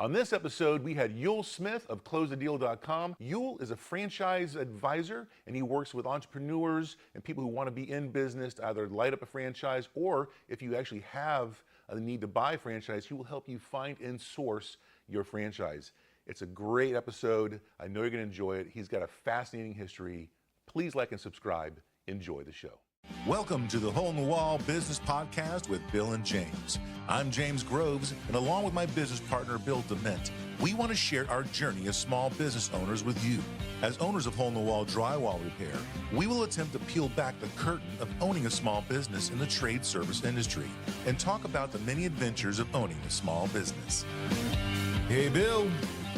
On this episode, we had Ewell Smith of CloseTheDeal.com. Ewell is a franchise advisor, and he works with entrepreneurs and people who want to be in business to either light up a franchise, or if you actually have the need to buy a franchise, he will help you find and source your franchise. It's a great episode. I know you're going to enjoy it. He's got a fascinating history. Please like and subscribe. Enjoy the show. Welcome to the Hole in the Wall Business Podcast with Bill and James. I'm James Groves, and along with my business partner, Bill DeMent, we want to share our journey as small business owners with you. As owners of Hole in the Wall drywall repair, we will attempt to peel back the curtain of owning a small business in the trade service industry and talk about the many adventures of owning a small business. Hey, Bill.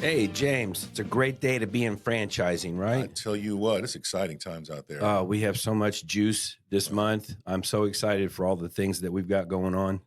Hey, James, it's a great day to be in franchising, right? I tell you what, it's exciting times out there. We have so much juice this month. I'm so excited for all the things that we've got going on.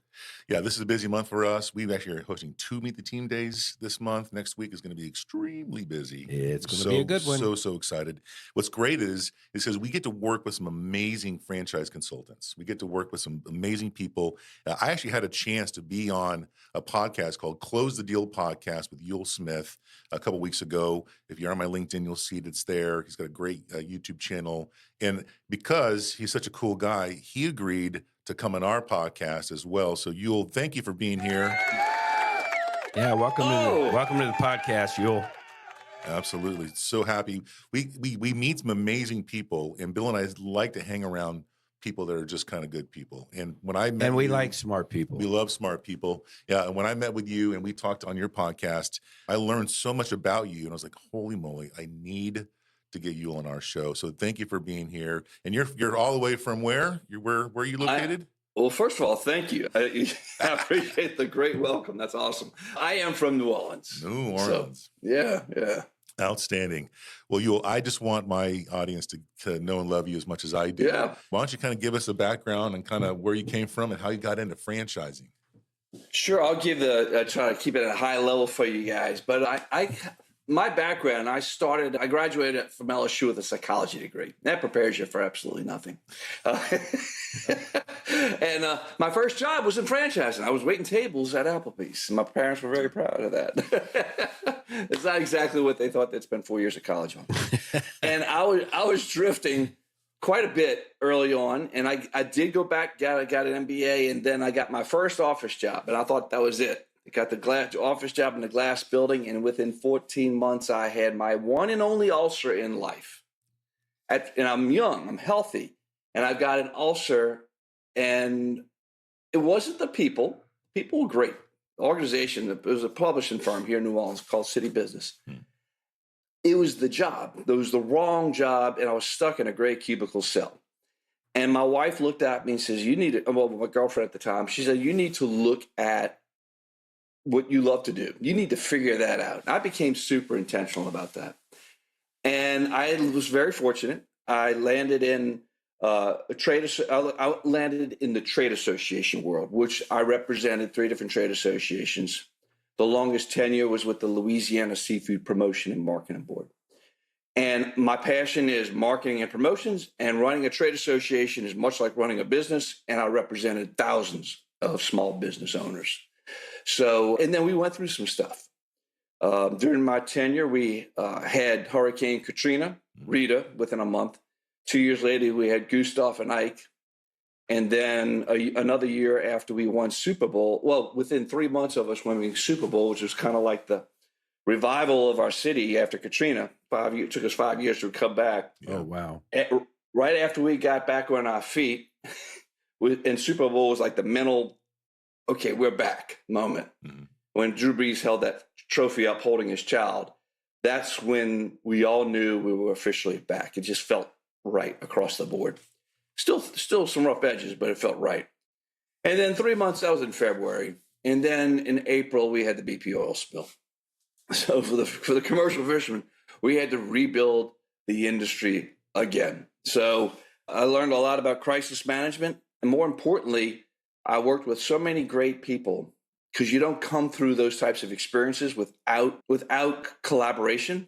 Yeah, this is a busy month for us. We actually are hosting 2 Meet the Team days this month. Next week is going to be extremely busy. It's going to be a good one. So excited. What's great is because we get to work with some amazing franchise consultants. We get to work with some amazing people. I actually had a chance to be on a podcast called Close the Deal Podcast with Ewell Smith a couple weeks ago. If you're on my LinkedIn, you'll see it. It's there. He's got a great YouTube channel. And because he's such a cool guy, he agreed to come on our podcast as well. So Yule, thank you for being here. Yeah, welcome to the podcast, Yule. Absolutely. So happy. We meet some amazing people, and Bill and I like to hang around people that are just kind of good people. And when I met we you, like smart people. We love smart people. Yeah. And when I met with you and we talked on your podcast, I learned so much about you. And I was like, holy moly, I need to get you on our show. So thank you for being here. And you're all the way from where? Where are you located? Well, first of all, thank you. I appreciate the great welcome. That's awesome. I am from New Orleans. New Orleans. So, yeah. Outstanding. Well, Yule, I just want my audience to know and love you as much as I do. Yeah. Why don't you kind of give us a background and kind of where you came from and how you got into franchising? Sure. I'll try to keep it at a high level for you guys. But my background, I graduated from LSU with a psychology degree. That prepares you for absolutely nothing. And my first job was in franchising. I was waiting tables at Applebee's. My parents were very proud of that. It's not exactly what they thought they'd spend 4 years of college on. And I was drifting quite a bit early on. And I did go back, got an MBA, and then I got my first office job. And I thought that was it. I got the office job in the glass building, and within 14 months, I had my one and only ulcer in life. And I'm young, I'm healthy, and I've got an ulcer, and it wasn't the people. People were great. The organization, it was a publishing firm here in New Orleans called City Business. It was the job. It was the wrong job, and I was stuck in a gray cubicle cell. And my wife looked at me and says, my girlfriend at the time, she said, you need to look at what you love to do. You need to figure that out. And I became super intentional about that. And I was very fortunate. I landed in the trade association world, which I represented 3 different trade associations. The longest tenure was with the Louisiana Seafood Promotion and Marketing Board. And my passion is marketing and promotions, and running a trade association is much like running a business. And I represented thousands of small business owners. So, and then we went through some stuff. During my tenure, we had Hurricane Katrina, Rita, within a month. 2 years later, we had Gustav and Ike. And then another year after we won Super Bowl, well, within 3 months of us winning Super Bowl, which was kind of like the revival of our city after Katrina. It took us 5 years to come back. Oh, wow. Right after we got back on our feet, and Super Bowl was like the mental, okay, we're back moment. Mm-hmm. When Drew Brees held that trophy up holding his child, that's when we all knew we were officially back. It just felt right across the board. Still some rough edges, but it felt right. And then 3 months, that was in February. And then in April, we had the BP oil spill. So for the commercial fishermen, we had to rebuild the industry again. So I learned a lot about crisis management. And more importantly, I worked with so many great people, because you don't come through those types of experiences without collaboration.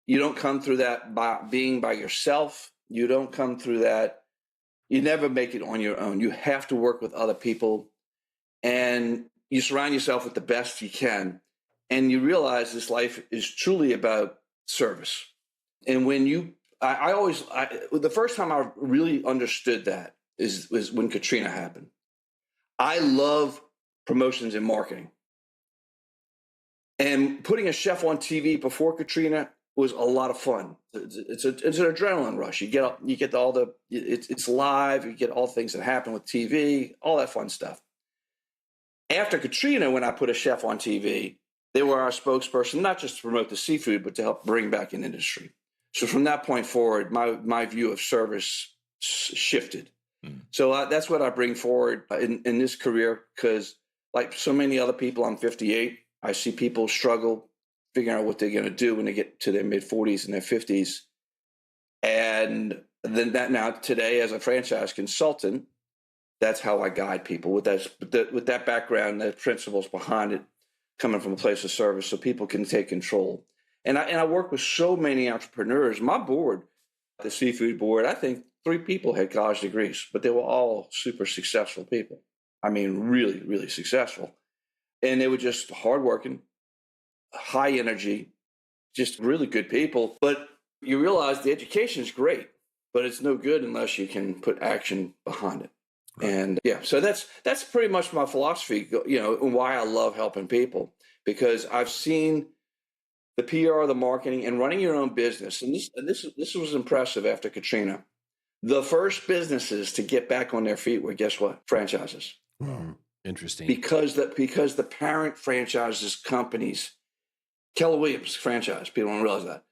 You don't come through that by being by yourself. You don't come through that. You never make it on your own. You have to work with other people, and you surround yourself with the best you can. and you realize this life is truly about service. And when the first time I really understood that was when Katrina happened. I love promotions and marketing. And putting a chef on TV before Katrina was a lot of fun. It's an adrenaline rush. You get all the, it's live. You get all the things that happen with TV, all that fun stuff. After Katrina, when I put a chef on TV, they were our spokesperson, not just to promote the seafood, but to help bring back an industry. So from that point forward, my view of service shifted. So that's what I bring forward in this career, because like so many other people, I'm 58. I see people struggle figuring out what they're going to do when they get to their mid-40s and their 50s. And then now today, as a franchise consultant, that's how I guide people with that background, the principles behind it, coming from a place of service, so people can take control. And I work with so many entrepreneurs. My board, the seafood board, I think 3 people had college degrees, but they were all super successful people. I mean, really, really successful. And they were just hardworking, high energy, just really good people. But you realize the education is great, but it's no good unless you can put action behind it. Right. And yeah, so that's pretty much my philosophy, and why I love helping people, because I've seen the PR, the marketing, and running your own business. And this was impressive after Katrina. The first businesses to get back on their feet were, guess what? Franchises. Interesting. Because the parent franchises companies, Keller Williams franchise, people don't realize that.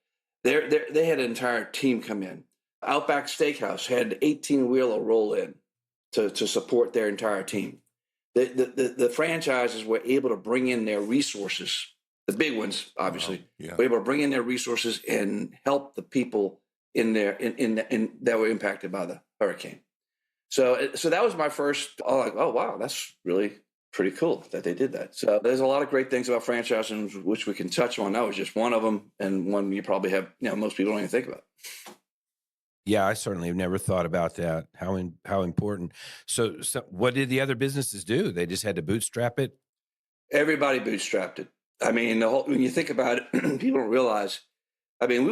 They had an entire team come in. Outback Steakhouse had 18-wheeler roll in to support their entire team. The franchises were able to bring in their resources, the big ones, obviously, were able to bring in their resources and help the people that were impacted by the hurricane. So that was my first, oh, wow, that's really pretty cool that they did that. So there's a lot of great things about franchising, which we can touch on. That was just one of them, and one you probably have, most people don't even think about. Yeah, I certainly have never thought about that. How important. So what did the other businesses do? They just had to bootstrap it? Everybody bootstrapped it. I mean, when you think about it, people don't realize. I mean,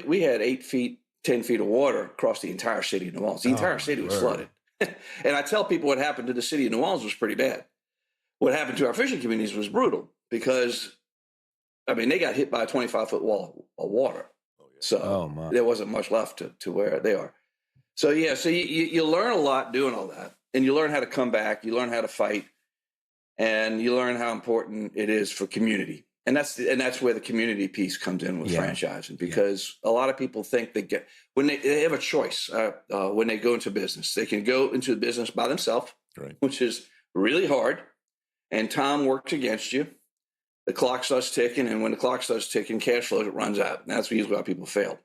we had 8 feet, 10 feet of water across the entire city of New Orleans. The entire city was flooded. And I tell people what happened to the city of New Orleans was pretty bad. What happened to our fishing communities was brutal, because, I mean, they got hit by a 25-foot wall of water. So there wasn't much left to where they are. So, yeah, so you learn a lot doing all that. And you learn how to come back. You learn how to fight. And you learn how important it is for community. And that's where the community piece comes in with franchising, because a lot of people think when they have a choice when they go into business. They can go into the business by themselves, right, which is really hard, and time works against you. The clock starts ticking, and when the clock starts ticking, cash flow, it runs out. And that's usually why people fail.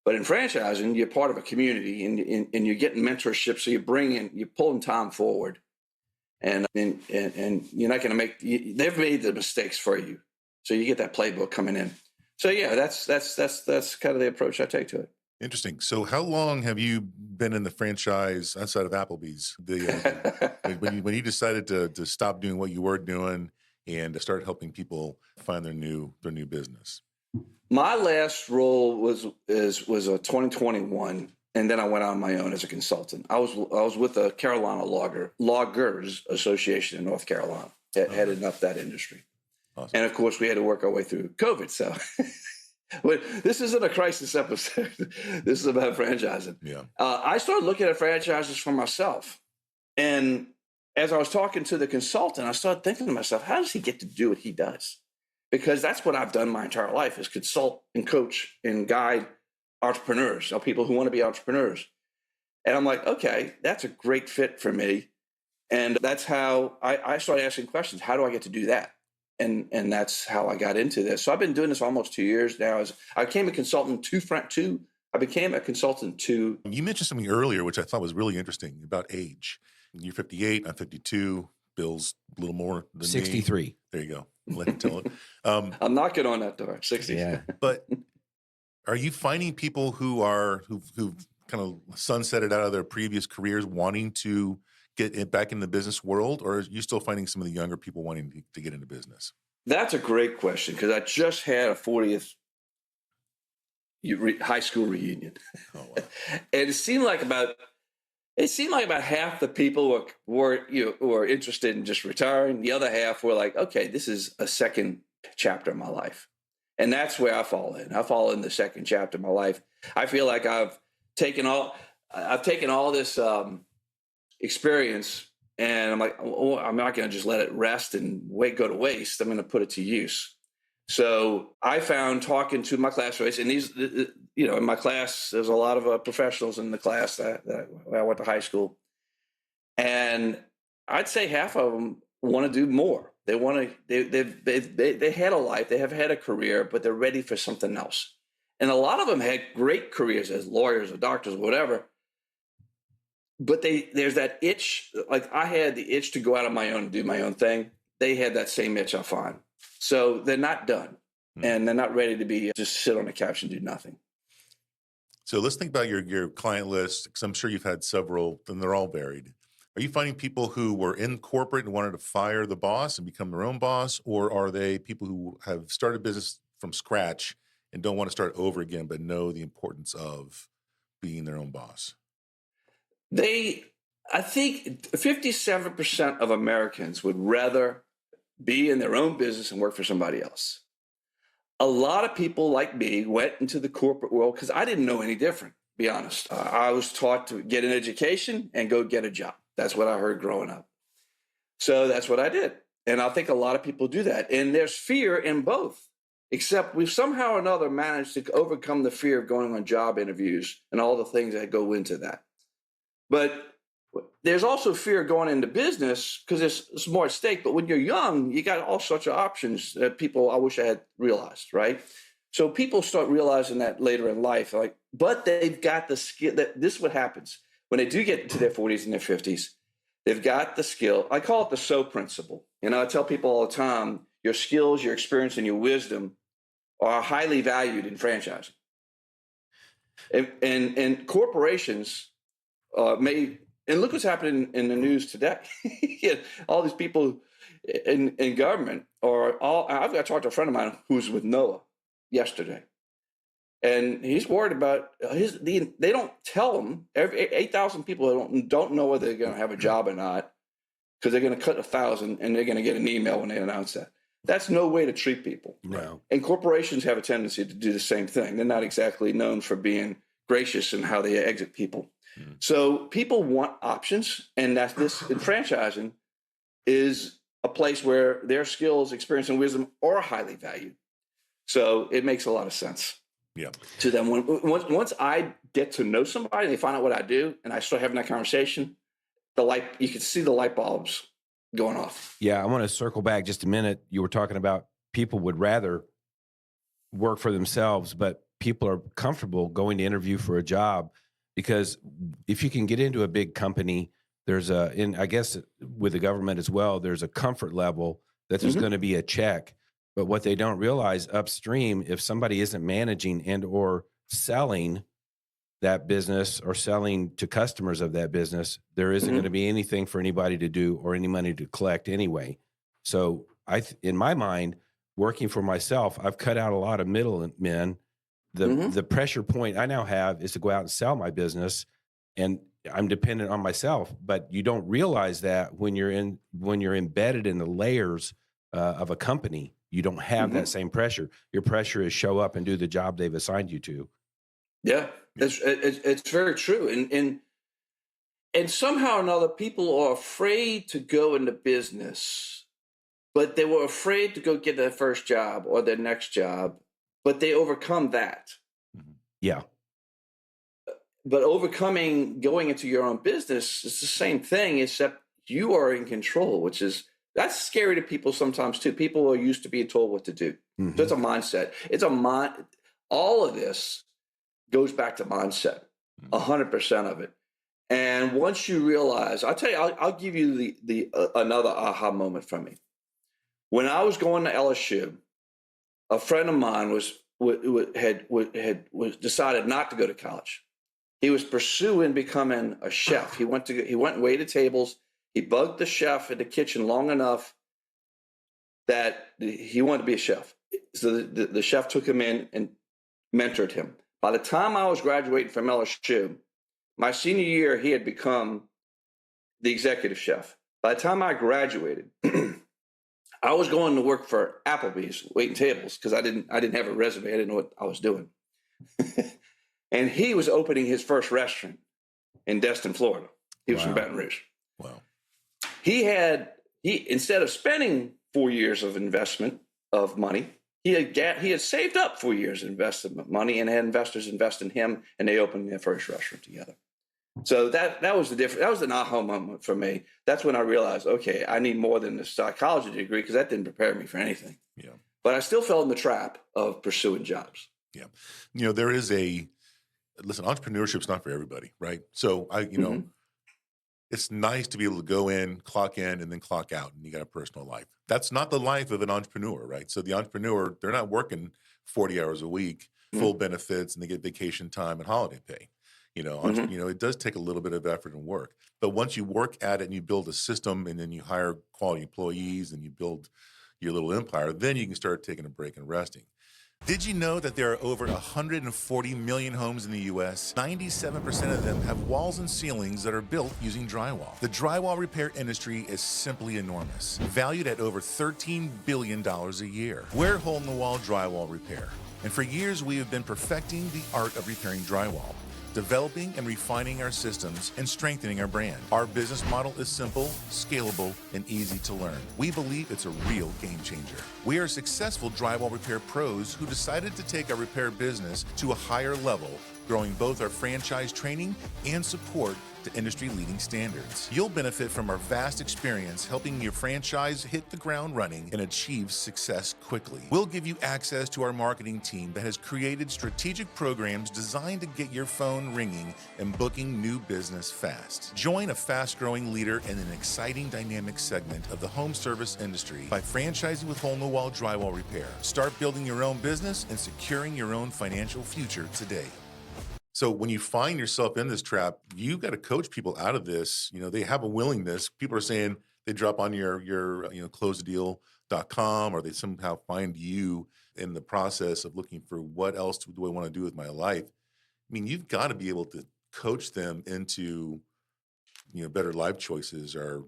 But in franchising, you're part of a community, and you're getting mentorship, so you're pulling time forward, and you're not going to they've made the mistakes for you. So you get that playbook coming in. So yeah, that's kind of the approach I take to it. Interesting. So how long have you been in the franchise outside of Applebee's? When you decided to stop doing what you were doing and to start helping people find their new business? My last role was a 2021, and then I went on my own as a consultant. I was with the Carolina Loggers Association in North Carolina, heading up that industry. Awesome. And of course, we had to work our way through COVID. So this isn't a crisis episode. This is about franchising. Yeah. I started looking at franchises for myself. And as I was talking to the consultant, I started thinking to myself, how does he get to do what he does? Because that's what I've done my entire life, is consult and coach and guide entrepreneurs, or people who want to be entrepreneurs. And I'm like, okay, that's a great fit for me. And that's how I started asking questions. How do I get to do that? And that's how I got into this. So I've been doing this almost 2 years now. I became a consultant to. You mentioned something earlier, which I thought was really interesting, about age. You're 58, I'm 52. Bill's a little more than 63. Me. There you go. Let him tell it. I'm knocking on that door. 60. Yeah. But are you finding people who've kind of sunsetted out of their previous careers wanting to get back in the business world, or are you still finding some of the younger people wanting to get into business? That's a great question because I just had a 40th high school reunion. Oh, wow. And it seemed like about half the people were interested in just retiring. The other half were like, okay, this is a second chapter of my life. And that's where I fall in. I fall in the second chapter of my life. I feel like I've taken all this experience, and I'm like, oh, I'm not going to just let it rest and go to waste. I'm going to put it to use. So I found talking to my classmates, and these, in my class, there's a lot of professionals in the class that I went to high school, and I'd say half of them want to do more. They want to. They had a life, they have had a career, but they're ready for something else. And a lot of them had great careers as lawyers or doctors or whatever. But there's that itch. Like I had the itch to go out on my own and do my own thing. They had that same itch, I find. So they're not done, and they're not ready to be just sit on the couch and do nothing. So let's think about your client list, because I'm sure you've had several, and they're all varied. Are you finding people who were in corporate and wanted to fire the boss and become their own boss, or are they people who have started business from scratch and don't want to start over again, but know the importance of being their own boss? I think 57% of Americans would rather be in their own business and work for somebody else. A lot of people like me went into the corporate world because I didn't know any different, to be honest. I was taught to get an education and go get a job. That's what I heard growing up. So that's what I did. And I think a lot of people do that. And there's fear in both, except we've somehow or another managed to overcome the fear of going on job interviews and all the things that go into that. But there's also fear going into business because there's more at stake. But when you're young, you got all sorts of options that I wish I had realized, right? So people start realizing that later in life, but they've got the skill. This is what happens when they do get into their 40s and their 50s. They've got the skill. I call it the SO principle. I tell people all the time, your skills, your experience, and your wisdom are highly valued in franchising. And corporations and look what's happening in the news today. All these people in government I've got to talk to a friend of mine who's with NOAA yesterday. And he's worried about they don't tell him, 8,000 people don't know whether they're going to have a job or not, because they're going to cut 1,000 and they're going to get an email when they announce that. That's no way to treat people. No. And corporations have a tendency to do the same thing. They're not exactly known for being gracious in how they exit people. So people want options, and this in franchising is a place where their skills, experience, and wisdom are highly valued. So it makes a lot of sense. Yeah. To them, once I get to know somebody and they find out what I do, and I start having that conversation, you can see the light bulbs going off. Yeah, I want to circle back just a minute. You were talking about people would rather work for themselves, but people are comfortable going to interview for a job. Because if you can get into a big company, I guess with the government as well, there's a comfort level that there's going to be a check. But what they don't realize upstream, if somebody isn't managing and or selling that business or selling to customers of that business, there isn't going to be anything for anybody to do or any money to collect anyway. So in my mind, working for myself, I've cut out a lot of middlemen. The pressure point I now have is to go out and sell my business, and I'm dependent on myself. But you don't realize that when you're embedded in the layers of a company, you don't have that same pressure. Your pressure is show up and do the job they've assigned you to. Yeah, it's very true. And somehow or another, people are afraid to go into business, but they were afraid to go get their first job or their next job. But they overcome that. Yeah. But overcoming going into your own business is the same thing, except you are in control, that's scary to people sometimes too. People are used to being told what to do. So it's a mindset. All of this goes back to mindset, 100% of it. And once you realize, I'll tell you, I'll give you another aha moment from me. When I was going to LSU, a friend of mine had decided not to go to college. He was pursuing becoming a chef. He went and waited tables. He bugged the chef in the kitchen long enough that he wanted to be a chef. So the chef took him in and mentored him. By the time I was graduating from LSU, my senior year, he had become the executive chef. By the time I graduated, I was going to work for Applebee's, waiting tables, because I didn't have a resume. I didn't know what I was doing. And he was opening his first restaurant in Destin, Florida. He was from Baton Rouge. Wow. He instead of spending 4 years of investment of money, he had saved up 4 years of investment money and had investors invest in him, and they opened their first restaurant together. So that was the difference. That was an aha moment for me. That's when I realized, okay, I need more than a psychology degree, because that didn't prepare me for anything. Yeah. But I still fell in the trap of pursuing jobs. Yeah. There is listen, entrepreneurship's not for everybody, right? So it's nice to be able to go in, clock in, and then clock out, and you got a personal life. That's not the life of an entrepreneur, right? So the entrepreneur, they're not working 40 hours a week, full benefits, and they get vacation time and holiday pay. It does take a little bit of effort and work. But once you work at it and you build a system, and then you hire quality employees and you build your little empire, then you can start taking a break and resting. Did you know that there are over 140 million homes in the U.S.? 97% of them have walls and ceilings that are built using drywall. The drywall repair industry is simply enormous, valued at over $13 billion a year. We're hole-in-the-wall drywall repair, and for years we have been perfecting the art of repairing drywall, developing and refining our systems, and strengthening our brand. Our business model is simple, scalable, and easy to learn. We believe it's a real game changer. We are successful drywall repair pros who decided to take our repair business to a higher level, growing both our franchise training and support to industry-leading standards. You'll benefit from our vast experience helping your franchise hit the ground running and achieve success quickly. We'll give you access to our marketing team that has created strategic programs designed to get your phone ringing and booking new business fast. Join a fast-growing leader in an exciting dynamic segment of the home service industry by franchising with Hole-in-the-Wall Drywall Repair. Start building your own business and securing your own financial future today. So when you find yourself in this trap, you got to coach people out of this. They have a willingness. People are saying they drop on your closethedeal.com, or they somehow find you in the process of looking for what else do I want to do with my life. I mean, you've got to be able to coach them into, better life choices, or,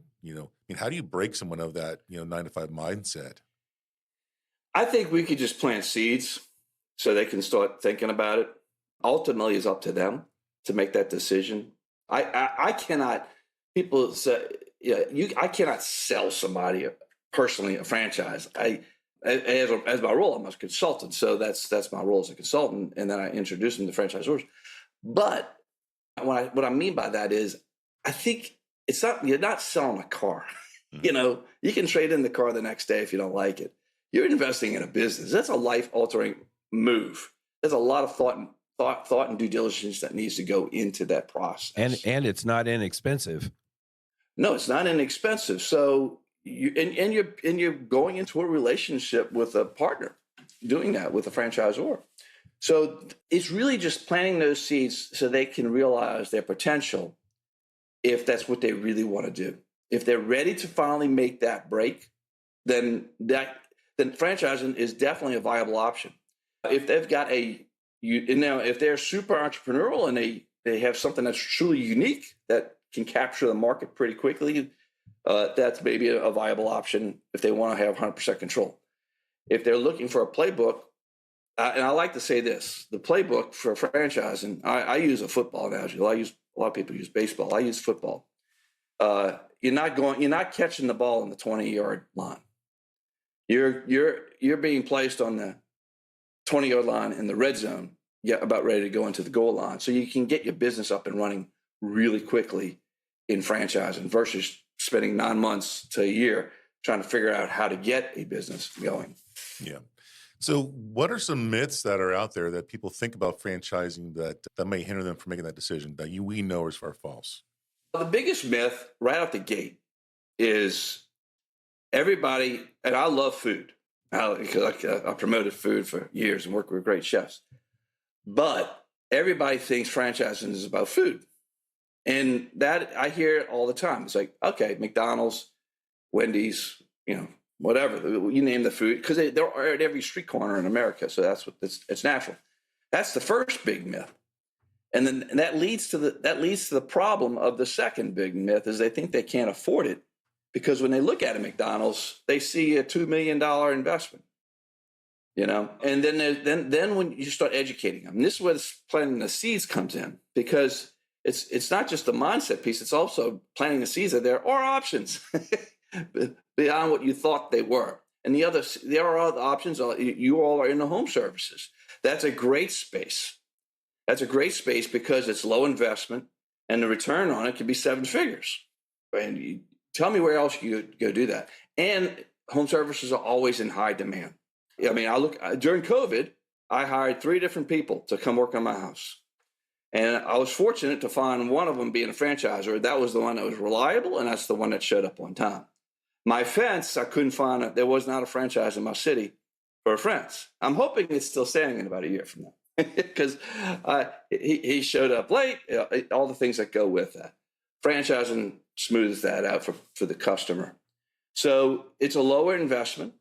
how do you break someone of that, 9-to-5 mindset? I think we could just plant seeds so they can start thinking about it. Ultimately, it's up to them to make that decision. I cannot. People say, I cannot sell somebody personally a franchise. As my role, I'm a consultant, so that's my role as a consultant, and then I introduce them to franchisors. But what I mean by that is, I think it's not. You're not selling a car. Mm-hmm. You can trade in the car the next day if you don't like it. You're investing in a business. That's a life-altering move. There's a lot of thought and due diligence that needs to go into that process. And it's not inexpensive. No, it's not inexpensive. So you're going into a relationship with a partner, doing that with a franchisor. So it's really just planting those seeds so they can realize their potential, if that's what they really want to do. If they're ready to finally make that break, then franchising is definitely a viable option. If they've got if they're super entrepreneurial and they have something that's truly unique that can capture the market pretty quickly, that's maybe a viable option if they want to have 100% control. If they're looking for a playbook, and I like to say this, the playbook for franchising, I use a football analogy. A lot of people use baseball. I use football. You're not catching the ball on the 20-yard line. You're being placed on the 20-yard line in the red zone, about ready to go into the goal line. So you can get your business up and running really quickly in franchising versus spending 9 months to a year trying to figure out how to get a business going. Yeah. So what are some myths that are out there that people think about franchising that may hinder them from making that decision that we know are false? The biggest myth right out the gate is everybody, and I love food. Because I promoted food for years and worked with great chefs. But everybody thinks franchising is about food. And that I hear it all the time. It's like, okay, McDonald's, Wendy's, whatever, you name the food, because they're at every street corner in America. So that's what it's natural. That's the first big myth. And then that leads to the problem of the second big myth is they think they can't afford it because when they look at a McDonald's, they see a $2 million investment, and then when you start educating them, and this is where planting the seeds comes in, because it's not just the mindset piece, it's also planting the seeds that there are options beyond what you thought they were. And there are other options. You all are in the home services. That's a great space. That's a great space because it's low investment and the return on it can be 7 figures. And you tell me where else you could go do that. And home services are always in high demand. I mean, during COVID, I hired 3 different people to come work on my house. And I was fortunate to find one of them being a franchisor. That was the one that was reliable, and that's the one that showed up on time. My fence, I couldn't find there was not a franchise in my city for a fence. I'm hoping it's still standing in about a year from now. Because he showed up late, all the things that go with that. Franchising smooths that out for the customer. So it's a lower investment.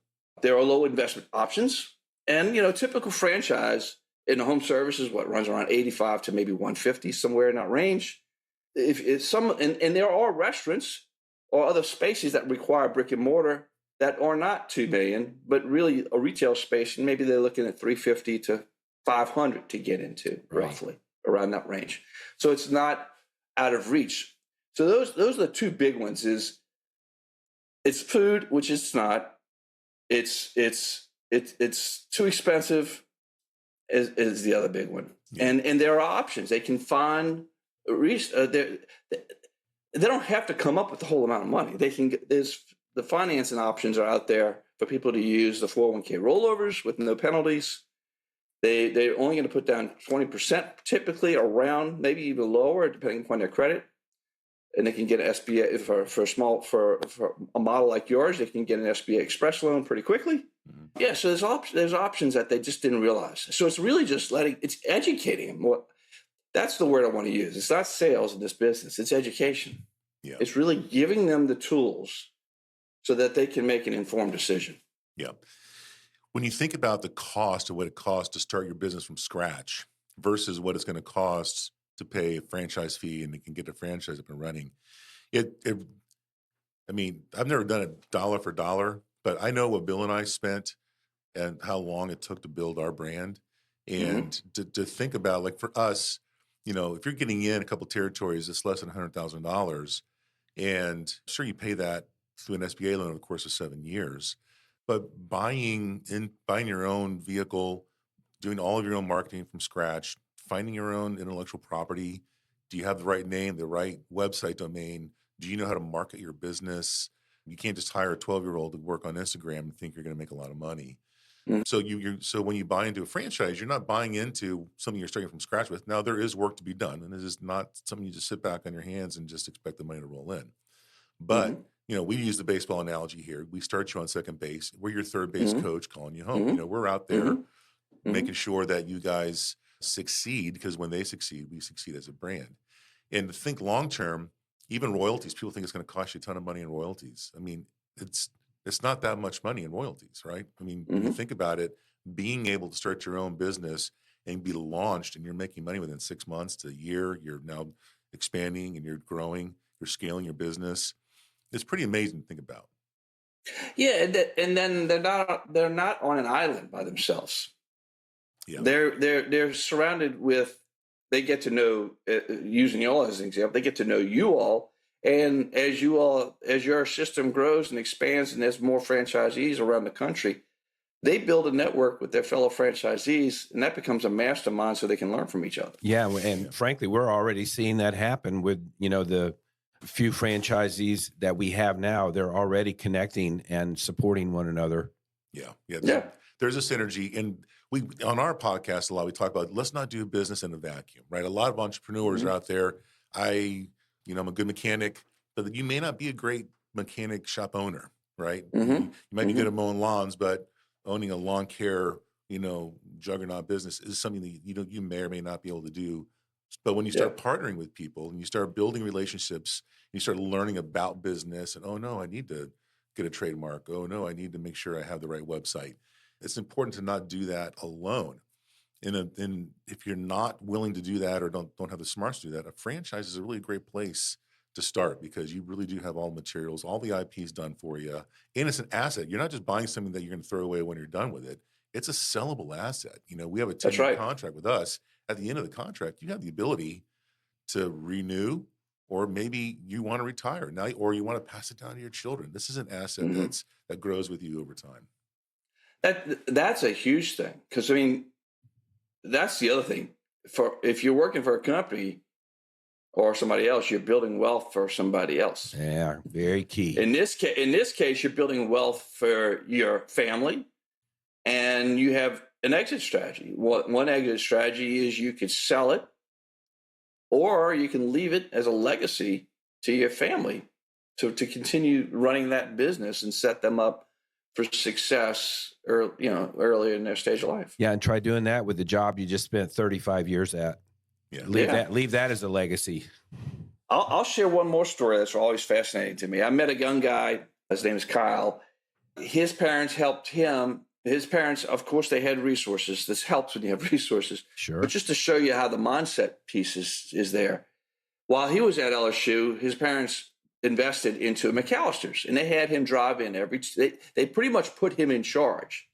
There are low investment options. And, typical franchise in the home services, runs around 85 to maybe 150, somewhere in that range. And there are restaurants or other spaces that require brick and mortar that are not $2 million, but really a retail space, and maybe they're looking at 350 to 500 to get into, roughly around that range. So it's not out of reach. So those are the 2 big ones. It's food, which it's not. It's too expensive is the other big one. Yeah. And there are options. They can find they don't have to come up with the whole amount of money. There's the financing options are out there for people to use the 401k rollovers with no penalties. They're only going to put down 20% typically, around maybe even lower, depending upon their credit. And they can get an SBA for a model like yours. They can get an SBA Express loan pretty quickly. Mm-hmm. Yeah, so there's options that they just didn't realize. So it's really just it's educating them. That's the word I want to use. It's not sales in this business. It's education. Yeah. It's really giving them the tools so that they can make an informed decision. Yeah. When you think about the cost of what it costs to start your business from scratch versus what it's going to cost to pay a franchise fee and you can get a franchise up and running, I mean, I've never done it dollar for dollar, but I know what Bill and I spent and how long it took to build our brand. And to think about, like for us, if you're getting in a couple territories, it's less than $100,000. And sure, you pay that through an SBA loan over the course of 7 years. But buying your own vehicle, doing all of your own marketing from scratch, finding your own intellectual property. Do you have the right name, the right website domain? Do you know how to market your business? You can't just hire a 12-year-old to work on Instagram and think you're going to make a lot of money. Mm-hmm. So when you buy into a franchise, you're not buying into something you're starting from scratch with. Now, there is work to be done, and this is not something you just sit back on your hands and just expect the money to roll in. But we use the baseball analogy here. We start you on second base. We're your third base coach calling you home. We're out there making sure that you guys succeed, because when they succeed, we succeed as a brand. And to think long term, even royalties, people think it's going to cost you a ton of money in royalties. I mean, it's not that much money in royalties, right? I mean, when you think about it, being able to start your own business and be launched and you're making money within 6 months to a year, you're now expanding and you're growing, you're scaling your business. It's pretty amazing to think about. Yeah, and then they're not on an island by themselves. Yeah, they're surrounded with. They get to know, using you all as an example, they get to know you all, and as your system grows and expands, and there's more franchisees around the country, they build a network with their fellow franchisees, and that becomes a mastermind so they can learn from each other. Yeah, and frankly, we're already seeing that happen with the few franchisees that we have now. They're already connecting and supporting one another. Yeah. There's a synergy, and we on our podcast a lot we talk about let's not do business in a vacuum, right? A lot of entrepreneurs are out there. I'm a good mechanic, but you may not be a great mechanic shop owner, right? You might be good at mowing lawns, but owning a lawn care, juggernaut business is something that you may or may not be able to do. But when you start partnering with people and you start building relationships, you start learning about business, and oh no, I need to get a trademark. Oh no, I need to make sure I have the right website. It's important to not do that alone. And if you're not willing to do that or don't have the smarts to do that, a franchise is a really great place to start because you really do have all the materials, all the IPs done for you, and it's an asset. You're not just buying something that you're going to throw away when you're done with it. It's a sellable asset. We have a 10-year contract with us. At the end of the contract, you have the ability to renew, or maybe you want to retire now, or you want to pass it down to your children. This is an asset that grows with you over time. That's a huge thing because that's the other thing. If you're working for a company or somebody else, you're building wealth for somebody else. Yeah, very key. In this case, you're building wealth for your family, and you have an exit strategy. One exit strategy is you could sell it, or you can leave it as a legacy to your family to continue running that business and set them up for success early in their stage of life. Yeah, and try doing that with the job you just spent 35 years at. Yeah. Leave that as a legacy. I'll share one more story that's always fascinating to me. I met a young guy. His name is Kyle. His parents helped him. His parents, of course, they had resources. This helps when you have resources. Sure. But just to show you how the mindset piece is there. While he was at LSU, his parents invested into McAllister's, and they had him drive in they pretty much put him in charge,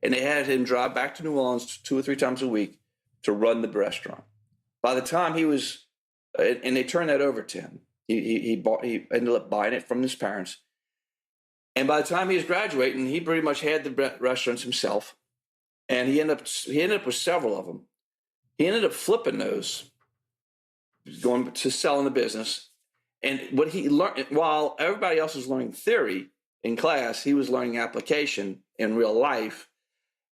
and they had him drive back to New Orleans 2 or 3 times a week to run the restaurant. By the time he was, and they turned that over to him, he ended up buying it from his parents. And by the time he was graduating, he pretty much had the restaurants himself, and he ended up with several of them. He ended up flipping those, going to selling the business. And what he learned, while everybody else was learning theory in class, he was learning application in real life.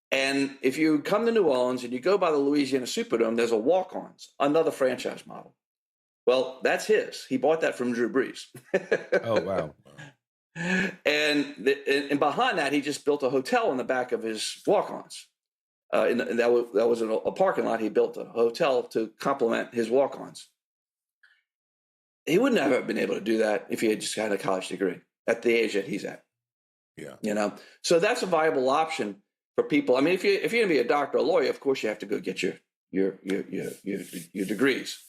And if you come to New Orleans and you go by the Louisiana Superdome, there's a Walk-Ons, another franchise model. Well, that's his. He bought that from Drew Brees. Oh, wow. And behind that, he just built a hotel in the back of his Walk-Ons. And that was a parking lot. He built a hotel to complement his Walk-Ons. He wouldn't have been able to do that if he had just had a college degree at the age that he's at. Yeah. So that's a viable option for people. I mean, if you're going to be a doctor or a lawyer, of course you have to go get your degrees.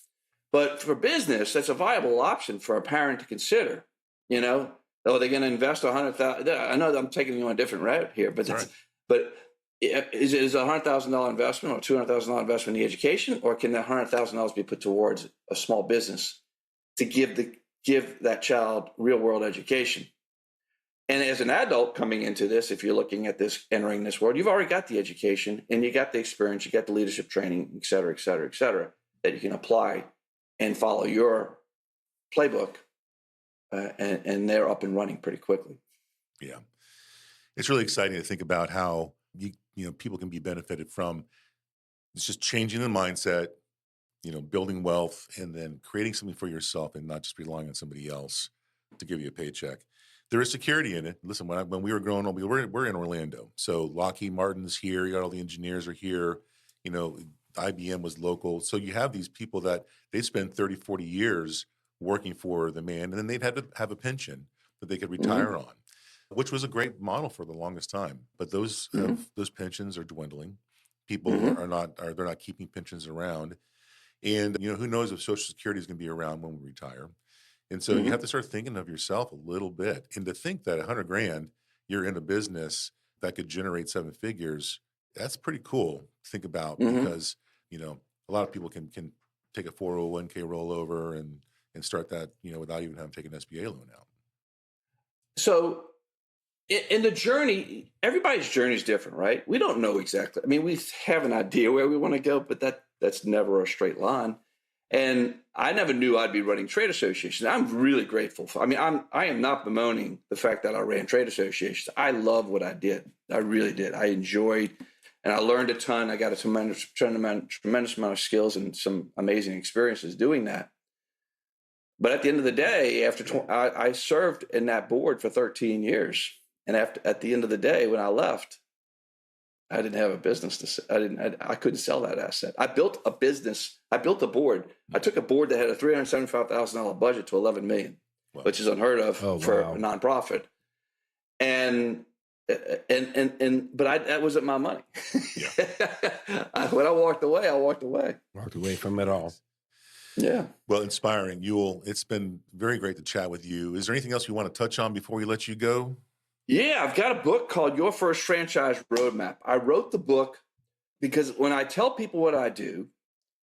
But for business, that's a viable option for a parent to consider. Are they going to invest $100,000? I know that I'm taking you on a different route here, but is it a $100,000 investment or $200,000 investment in the education, or can that $100,000 be put towards a small business to give that child real world education? And as an adult coming into this, if you're looking at this, entering this world, you've already got the education and you got the experience, you got the leadership training, et cetera, et cetera, et cetera, that you can apply and follow your playbook. And they're up and running pretty quickly. Yeah. It's really exciting to think about how people can be benefited from. It's just changing the mindset, building wealth, and then creating something for yourself and not just relying on somebody else to give you a paycheck. There is security in it. Listen, when we were growing up, we're in Orlando. So Lockheed Martin's here. You got all the engineers are here. IBM was local. So you have these people that they spend 30, 40 years working for the man, and then they'd had to have a pension that they could retire on, which was a great model for the longest time. But those pensions are dwindling. People they're not keeping pensions around. And, who knows if Social Security is going to be around when we retire. And so you have to start thinking of yourself a little bit. And to think that $100,000, you're in a business that could generate 7 figures, that's pretty cool to think about because, a lot of people can take a 401k rollover and start that, without even having to take an SBA loan out. So in the journey, everybody's journey is different, right? We don't know exactly. I mean, we have an idea where we want to go, but that's never a straight line. And I never knew I'd be running trade associations. I'm really grateful for. I am not bemoaning the fact that I ran trade associations. I love what I did. I really did. I enjoyed, and I learned a ton. I got a tremendous amount of skills and some amazing experiences doing that. But at the end of the day, I served in that board for 13 years, and at the end of the day, when I left, I didn't have a business I couldn't sell that asset. I built a business. I built a board. I took a board that had a $375,000 budget to $11 million, which is unheard of for a nonprofit. and that wasn't my money. Yeah. When I walked away, Walked away from it all. Yeah. Well, inspiring. Ewell, it's been very great to chat with you. Is there anything else you want to touch on before we let you go? Yeah, I've got a book called Your First Franchise Roadmap. I wrote the book because when I tell people what I do,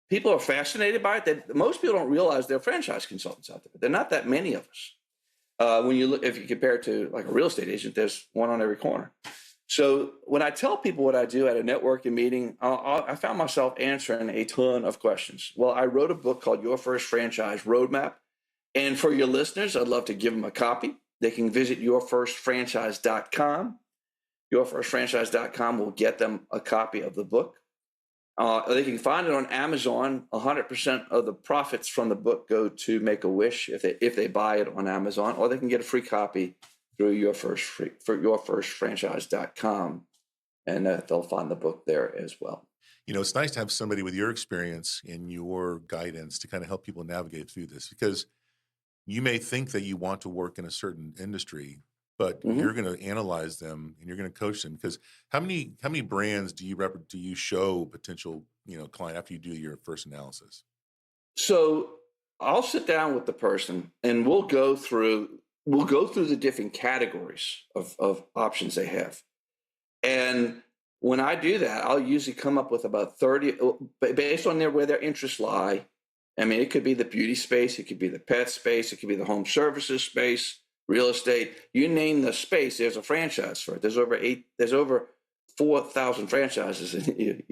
people are fascinated by it. Most people don't realize there are franchise consultants out there. There are not that many of us. When you look, if you compare it to like a real estate agent, there's one on every corner. So when I tell people what I do at a networking meeting, I found myself answering a ton of questions. Well, I wrote a book called Your First Franchise Roadmap. And for your listeners, I'd love to give them a copy. They can visit yourfirstfranchise.com. Yourfirstfranchise.com will get them a copy of the book. They can find it on Amazon. 100% of the profits from the book go to Make-A-Wish if they buy it on Amazon, or they can get a free copy through yourfirstfranchise.com, and they'll find the book there as well. You know, it's nice to have somebody with your experience and your guidance to kind of help people navigate through this, because you may think that you want to work in a certain industry, but you're going to analyze them and you're going to coach them. Because how many brands do you show potential client after you do your first analysis? So I'll sit down with the person and we'll go through the different categories of options they have. And when I do that, I'll usually come up with about 30 based on where their interests lie. I mean, it could be the beauty space, it could be the pet space, it could be the home services space, real estate. You name the space, there's a franchise for it. There's over 4,000 franchises in the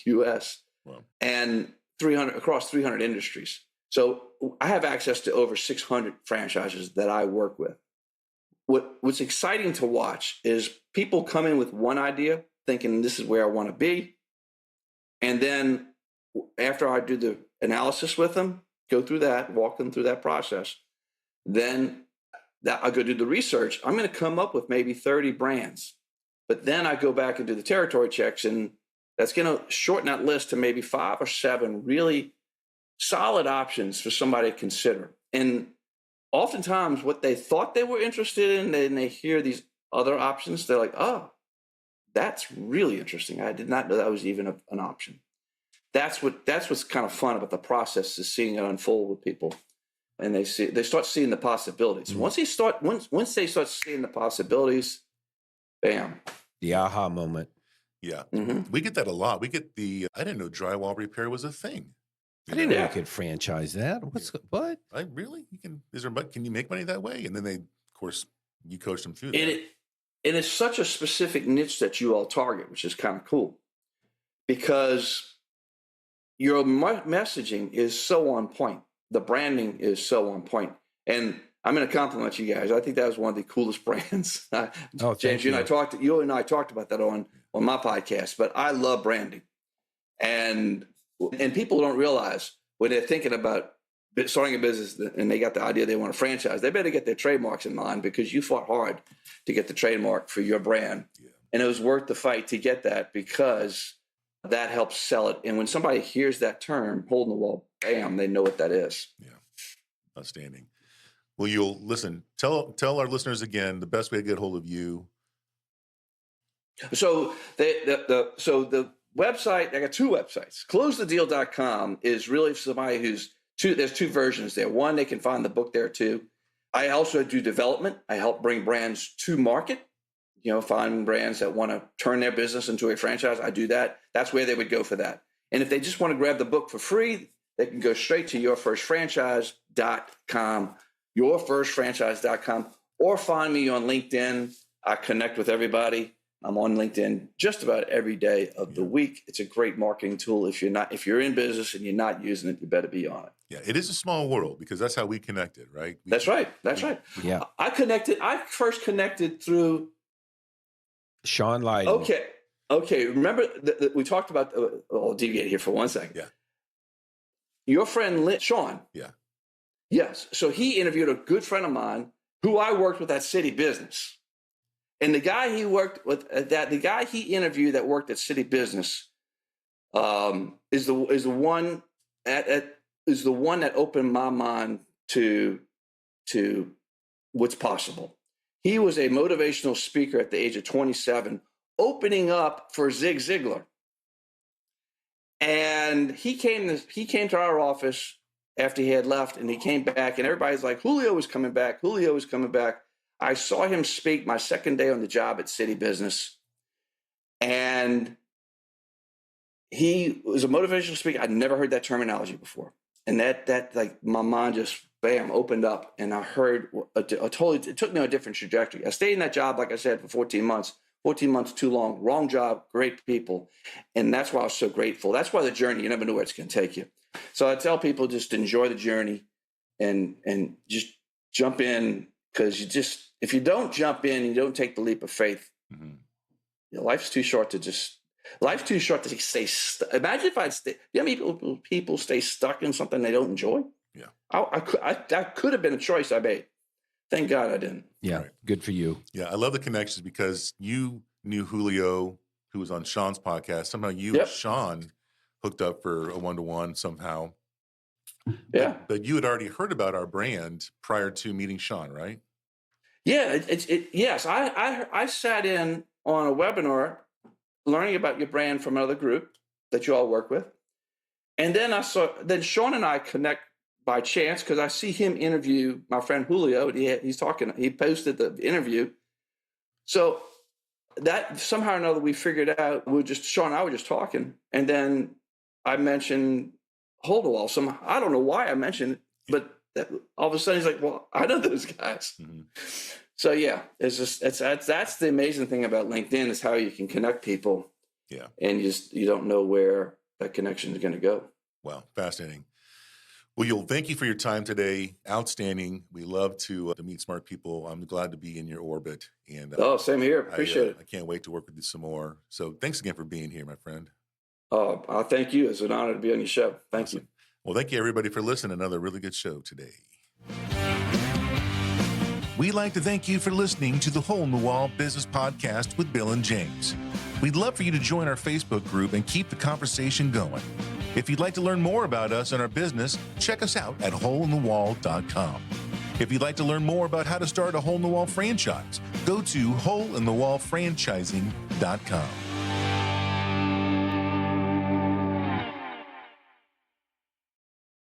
U.S. Wow. And 300 across 300 industries. So I have access to over 600 franchises that I work with. What's exciting to watch is people come in with one idea, thinking this is where I want to be. And then after I do the analysis with them, go through that, walk them through that process, then I go do the research. I'm going to come up with maybe 30 brands. But then I go back and do the territory checks, and that's going to shorten that list to maybe 5 or 7 really solid options for somebody to consider. And oftentimes what they thought they were interested in, then they hear these other options. They're like, oh, that's really interesting. I did not know that was even an option. That's what's kind of fun about the process, is seeing it unfold with people. And they start seeing the possibilities. Mm-hmm. Once they start seeing the possibilities, bam. The aha moment. Yeah. Mm-hmm. We get that a lot. I didn't know drywall repair was a thing. I didn't know you could franchise that. What? Really? Can you make money that way? And then of course, you coach them through that. And it's such a specific niche that you all target, which is kind of cool, because your messaging is so on point. The branding is so on point. And I'm going to compliment you guys. I think that was one of the coolest brands. James, you and I talked about that on my podcast, but I love branding. And people don't realize when they're thinking about starting a business and they got the idea they want to franchise, they better get their trademarks in line, because you fought hard to get the trademark for your brand. Yeah. And it was worth the fight to get that, because that helps sell it. And when somebody hears that term, hole in the wall, bam, they know what that is. Yeah. Outstanding. Well, you'll listen, tell our listeners again, the best way to get hold of you. So the website, I got 2 websites. CloseTheDeal.com is really for somebody there's 2 versions there. One, they can find the book there too. I also do development. I help bring brands to market, find brands that want to turn their business into a franchise. I do that. That's where they would go for that. And if they just want to grab the book for free, they can go straight to yourfirstfranchise.com, yourfirstfranchise.com, or find me on LinkedIn. I connect with everybody. I'm on LinkedIn just about every day of the week. It's a great marketing tool. If you're in business and you're not using it, you better be on it. Yeah, it is a small world, because that's how we connected, right? That's right. Yeah. I first connected through Sean Lydon. Okay. Remember we talked about, I'll deviate here for 1 second. Yeah. Your friend Sean. Yeah. Yes. So he interviewed a good friend of mine who I worked with at City Business. And the guy he worked with, the guy he interviewed that worked at City Business, is the one that opened my mind to what's possible. He was a motivational speaker at the age of 27, opening up for Zig Ziglar. And he came to our office after he had left, and he came back, and everybody's like, Julio is coming back. Julio is coming back. I saw him speak my second day on the job at City Business. And he was a motivational speaker. I'd never heard that terminology before. And that like my mind just, bam, opened up. And I heard it took me on a different trajectory. I stayed in that job, like I said, for 14 months. 14 months too long, wrong job, great people. And that's why I was so grateful. That's why the journey, you never know where it's going to take you. So I tell people just enjoy the journey and just jump in, because if you don't jump in and you don't take the leap of faith, life's too short to stay stuck. Imagine if I'd stay, you know how many people stay stuck in something they don't enjoy? Yeah. That could have been a choice I made. Thank God I didn't. Yeah, Right. good for you. Yeah, I love the connections because you knew Julio, who was on Sean's podcast. Somehow you Yep. and Sean hooked up for a one-to-one somehow. Yeah. But you had already heard about our brand prior to meeting Sean, right? Yeah, yes. I sat in on a webinar learning about your brand from another group that you all work with. And then Sean and I connect by chance, because I see him interview my friend Julio. He posted the interview. So that somehow or another we figured out, Sean and I were just talking. And then I mentioned Hold the Wall. I don't know why I mentioned it, but all of a sudden he's like, well, I know those guys. Mm-hmm. So yeah, that's the amazing thing about LinkedIn, is how you can connect people. Yeah. And you don't know where that connection is going to go. Wow. Fascinating. Well, Yule, thank you for your time today. Outstanding. We love to meet smart people. I'm glad to be in your orbit. And same here. Appreciate it. I can't wait to work with you some more. So thanks again for being here, my friend. Oh, thank you. It's an honor to be on your show. Thank you. Well, thank you, everybody, for listening. Another really good show today. We'd like to thank you for listening to the Hole in the Wall Business Podcast with Bill and James. We'd love for you to join our Facebook group and keep the conversation going. If you'd like to learn more about us and our business, check us out at holeinthewall.com. If you'd like to learn more about how to start a Hole in the Wall franchise, go to holeinthewallfranchising.com.